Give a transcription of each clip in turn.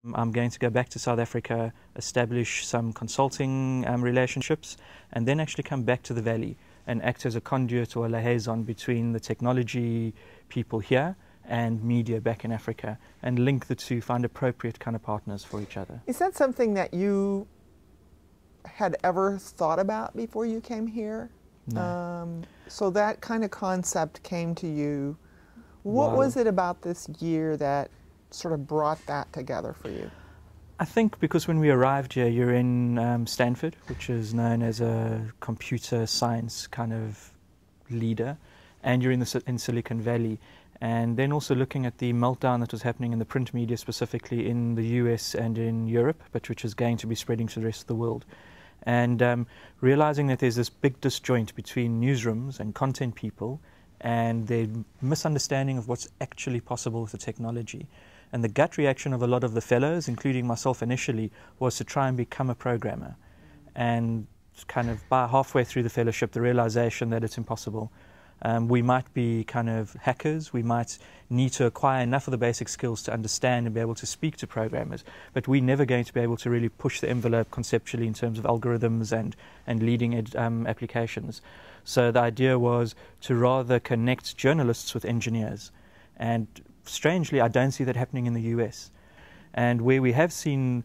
I'm going to go back to South Africa, establish some consulting relationships, and then actually come back to the Valley and act as a conduit or a liaison between the technology people here and media back in Africa, and link the two, find appropriate kind of partners for each other. Is that something that you had ever thought about before you came here? No. So that kind of concept came to you. What was it about this year that sort of brought that together for you? I think because when we arrived here, you're in Stanford, which is known as a computer science kind of leader, and you're in Silicon Valley. And then also looking at the meltdown that was happening in the print media, specifically in the US and in Europe, but which is going to be spreading to the rest of the world. And realizing that there's this big disjoint between newsrooms and content people and their misunderstanding of what's actually possible with the technology. And the gut reaction of a lot of the fellows, including myself initially, was to try and become a programmer. And kind of by halfway through the fellowship, the realization that it's impossible. We might be kind of hackers, we might need to acquire enough of the basic skills to understand and be able to speak to programmers, but we're never going to be able to really push the envelope conceptually in terms of algorithms and leading applications. So the idea was to rather connect journalists with engineers. And strangely, I don't see that happening in the US. And where we have seen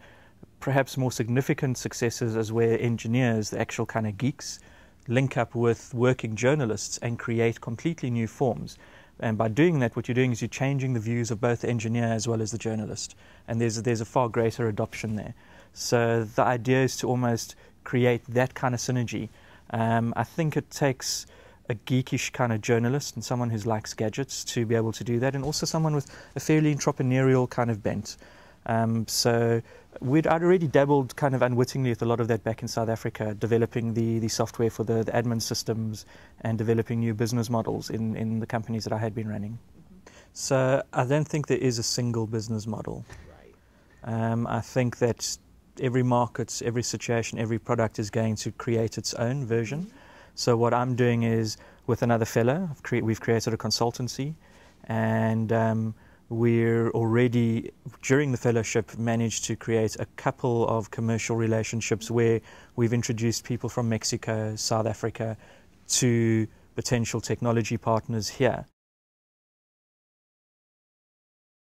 perhaps more significant successes is where engineers, the actual kind of geeks, link up with working journalists and create completely new forms. And by doing that, what you're doing is you're changing the views of both the engineer as well as the journalist. And there's a far greater adoption there. So the idea is to almost create that kind of synergy. I think it takes a geekish kind of journalist and someone who likes gadgets to be able to do that, and also someone with a fairly entrepreneurial kind of bent. So I'd already dabbled kind of unwittingly with a lot of that back in South Africa, developing the software for the admin systems and developing new business models in the companies that I had been running. So I don't think there is a single business model. Right. I think that every market, every situation, every product is going to create its own version. So what I'm doing is, with another fellow, we've created a consultancy, and we're already, during the fellowship, managed to create a couple of commercial relationships where we've introduced people from Mexico, South Africa, to potential technology partners here.